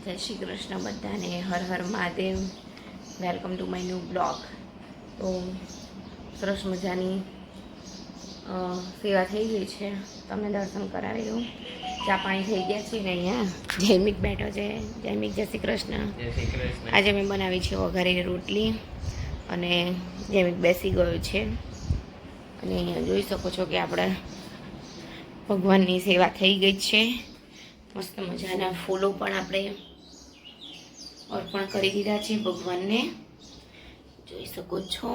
જય શ્રી કૃષ્ણ બધાને, હર હર Mahadev. Welcome to my new blog. તો સરસ મજાની સેવા થઈ ગઈ છે, તમને દર્શન કરાવી દઉં. ચા પાણી થઈ ગયા છે ને અહીંયા જૈમિક બેઠો છે. જૈમિક જય શ્રી કૃષ્ણ. આજે મેં બનાવી છે વઘારેલી રોટલી અને જૈમિક બેસી ગયો છે. અને અહીંયા જોઈ શકો છો કે આપણે ભગવાનની સેવા થઈ ગઈ છે. મસ્ત મજાના ફૂલો પણ આપણે અર્પણ કરી દીધા છે ભગવાનને, જોઈ શકો છો.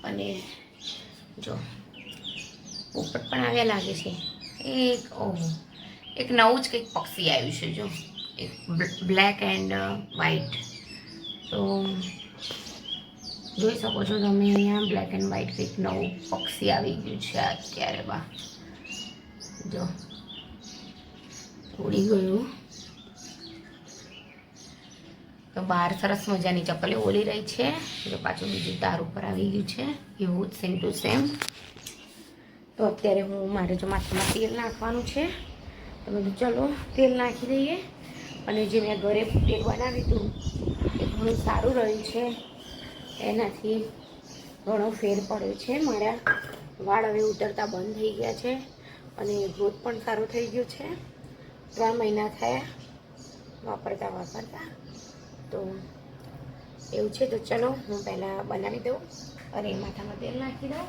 અને જો પોપટ પણ આવ્યા લાગે છે. એક નવું જ કંઈક પક્ષી આવ્યું છે, જો એક બ્લેક એન્ડ વ્હાઈટ. તો જોઈ શકો છો તમે અહીંયા બ્લેક એન્ડ વ્હાઈટ કંઈક નવું પક્ષી આવી ગયું છે અત્યારે. બા જો ઉડી ગયું. તો બહાર સરસ મજાની ચકલીઓ ઓલી રહી છે. જો પાછું બીજું તાર ઉપર આવી ગયું છે, એવું જ સેમ ટુ સેમ. તો અત્યારે મારે જો માથામાં તેલ નાખવાનું છે, તો મેં ચલો તેલ નાખી દઈએ. અને જે મેં ઘરે તેલ બનાવ્યું હતું એ ઘણું સારું રહ્યું છે, એનાથી ઘણો ફેર પડ્યો છે. મારા વાળ હવે ઉતરતા બંધ થઈ ગયા છે અને ગ્રોથ પણ સારો થઈ ગયો છે. 3 મહિના થયા વાપરતા. તો એવું છે. તો ચલો હું પહેલાં બનાવી દઉં અને માથામાં તેલ નાખી દઉં.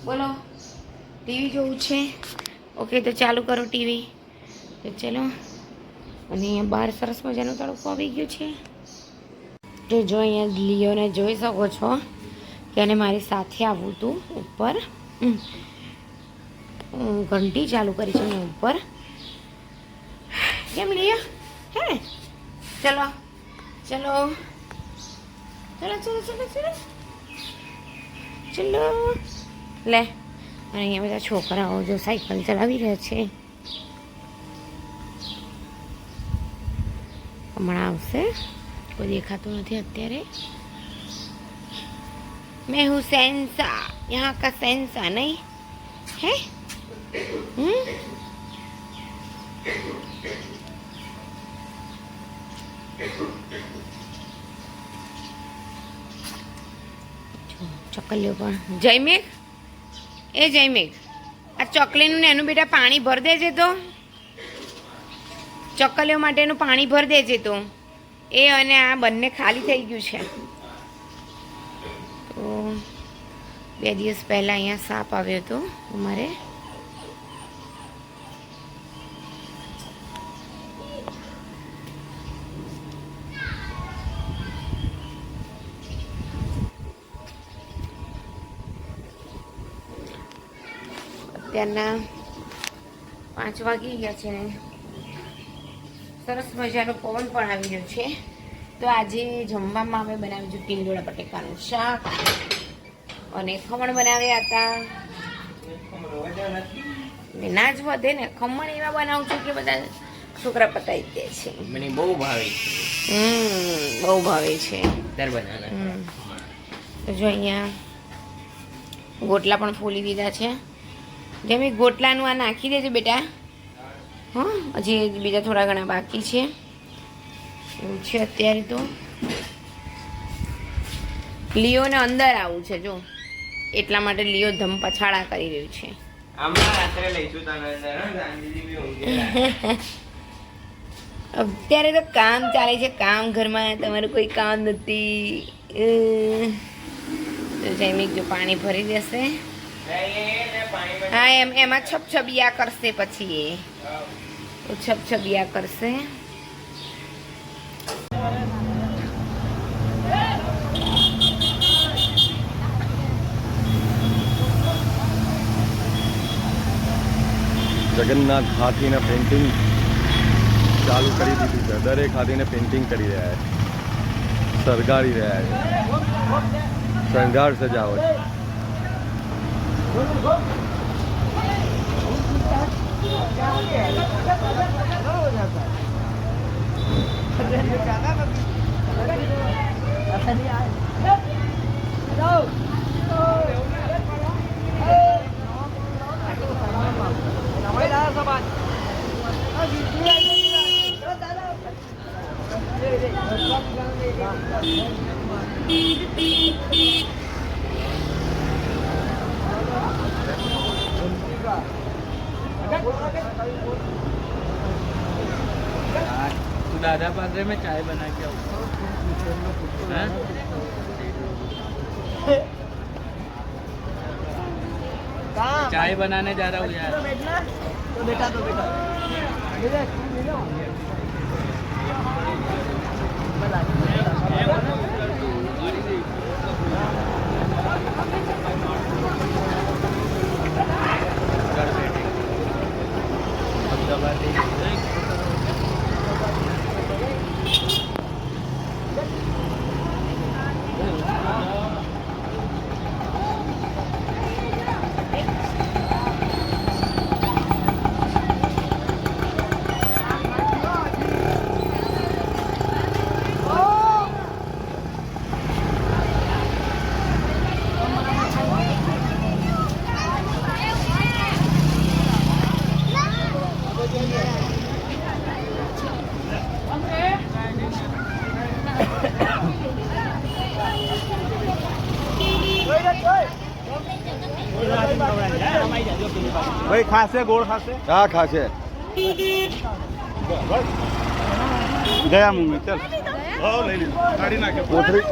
બોલો, ટીવી જોવું છે? ઓકે, તો ચાલુ કરો ટીવી. તો ચલો. અને અહીંયા બહાર સરસ મજાનો તડકો આવી ગયો છે. તો જો અહીંયા લિયોને જોઈ શકો છો કે એને મારી સાથે આવવું હતું ઉપર. ઘંટી ચાલુ કરી છે મેં ઉપર. કેમ લિયો? હે ચલો ચલો ચલો ચલો ચલો ચલો ચલો લે. અને અહીંયા બધા છોકરાઓ જો સાયકલ ચલાવી રહ્યા છે. હમણાં આવશે, કોઈ દેખાતું નથી અત્યારે. मैं हूँ सेंसा, यहाँ का सेंसा नहीं है. ચકલીઓ પણ. જૈમિક, એ જૈમિક, આ ચકલીનું ને એનું બેટા પાણી ભર દેજે. તો ચકલીઓ માટેનું પાણી ભર દેજે. તો એ અને આ બંને ખાલી થઈ ગયું છે. તો 2 દિવસ પહેલાં અહીંયા સાપ આવ્યો હતો અમારે. અત્યારના 5 વાગી ગયા છે ને સરસ મજાનો પવન પણ આવી રહ્યો છે. તો આજે જમવામાં અમે બનાવ્યું હતું ટીંડોળા બટેકાનું શાક અને ખમણ બનાવ્યા હતા. ના જ વધે ને, ખમણ એવા બનાવું છું કે બધા છોકરા પતાવી દે છે. મને બહુ ભાવે છે. બહુ ભાવે છે. તો જો અહીંયા ગોટલા પણ ફોલી દીધા છે. જેમ ગોટલાનું આ નાખી દેજો બેટા. હા, હજી બીજા થોડા ઘણા બાકી છે. એવું છે અત્યારે. તો લિયોને અંદર આવું છે જો, એટલા માટે લિયો ધમ પછાડા કરી રહ્યું છે. અત્યારે તો કામ ચાલે છે, કામ ઘરમાં. તમારું કોઈ કામ નથી. જૈમિક જો પાણી ભરી દેશે. હા, એમાં છપછબિયા કરશે. પછી એ છપછબિયા કરશે. જગન્નાથ હાથીને પેઇન્ટિંગ ચાલુ કરી દીધી છે. દરેક હાથીને પેઇન્ટિંગ કરી રહ્યા છે, શણગારી રહ્યા છે. શણગાર સજાવટ. तो दादा पादरे में चाय बना के आओ। हाँ? चाय बनाने जा रहा हूँ यार। तो बेटा ભાઈ ખાશે ગોળ ખાશે હા ખાશે ગયા મમ્મી ચાલ લઈ લીધું કાઢી નાખે કોથળી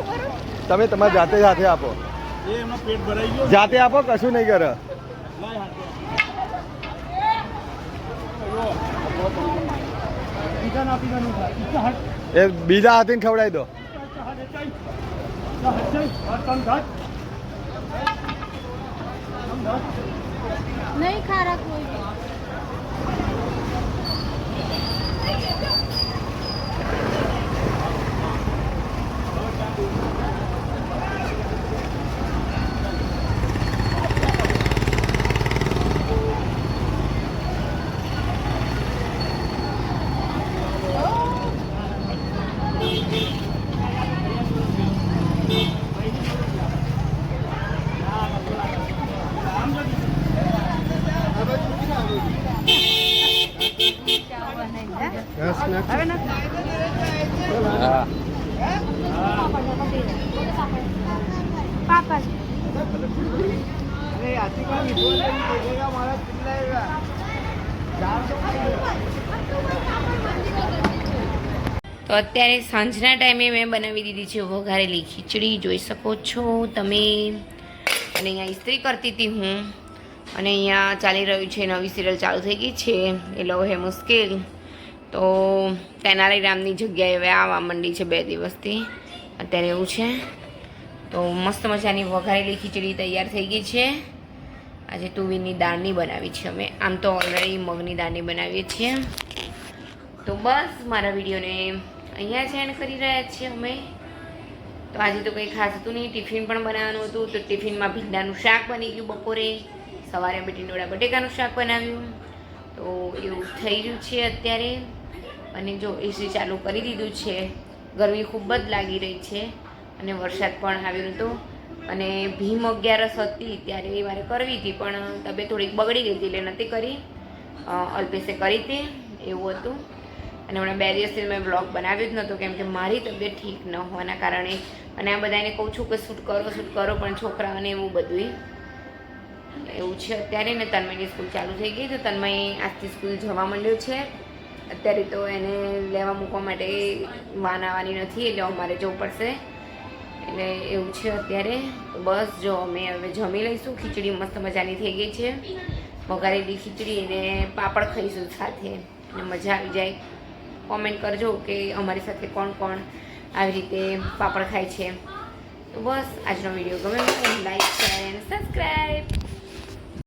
તમે તમારે જાતે સાથે આપો એ એમનો પેટ ભરાઈ ગયો જાતે આપો કશું નહીં કરે એ બીજા હાથીને ખવડાવી દો नहीं खा रहा कोई भी। पापा તો અત્યારે સાંજના ટાઈમે મેં બનાવી દીધી છે વઘારેલી ખીચડી, જોઈ શકો છો તમે. અને અહીંયા ઇસ્ત્રી કરતી હતી હું, અને અહીંયા ચાલી રહ્યું છે નવી સિરિયલ ચાલુ થઈ ગઈ છે એ લવ હે મુશ્કેલ. તો તેનાલી રામની જગ્યાએ હવે આવવા માંડી છે 2 દિવસથી, અત્યારે એવું છે. તો મસ્ત મજાની વઘારેલી ખીચડી તૈયાર થઈ ગઈ છે. આજે તુવેરની દાળની બનાવી છે અમે, આમ તો ઓલરેડી મગની દાળની બનાવીએ છીએ. તો બસ મારા વિડીયોને અહીંયા જ એન્ડ કરી રહ્યા છીએ અમે. તો આજે તો કંઈ ખાસ હતું નહીં, ટિફિન પણ બનાવવાનું હતું. તો ટિફિનમાં ભીંડાનું શાક બની ગયું બપોરે, સવારે બટેટા બટેકાનું શાક બનાવ્યું. તો એવું થઈ રહ્યું છે અત્યારે. અને જો એસી ચાલુ કરી દીધું છે, ગરમી ખૂબ જ લાગી રહી છે અને વરસાદ પણ આવ્યો હતો. અને ભીમ 11 હતી ત્યારે મારે કરવી હતી, પણ તબિયત થોડીક બગડી ગઈ હતી એટલે નથી કરી. અલ્પેશે કરી હતી, એવું હતું. અને હમણાં 2 દિવસથી મેં બ્લોગ બનાવ્યો જ નહોતો, કેમ કે મારી તબિયત ઠીક ન હોવાના કારણે. અને આ બધાને કહું છું કે શૂટ કરો, પણ છોકરાઓને એવું બધું એવું છે અત્યારે. ને તન્મયની સ્કૂલ ચાલુ થઈ ગઈ, તો તન્મય આજથી સ્કૂલ જવા માંડ્યો છે. અત્યારે તો એને લેવા મૂકવા માટે વાન આવવાની નથી, એટલે અમારે જવું પડશે. એટલે એવું છે અત્યારે. તો બસ જો અમે હવે જમી લઈશું. ખીચડી મસ્ત મજાની થઈ ગઈ છે, વઘારેલી ખીચડી, અને પાપડ ખાઈશું સાથે, અને મજા આવી જાય. કોમેન્ટ કરજો કે અમારી સાથે કોણ કોણ આવી રીતે પાપડ ખાય છે. તો બસ આજનો વિડીયો ગમે લાઈક, શેર એન્ડ સબસ્ક્રાઈબ.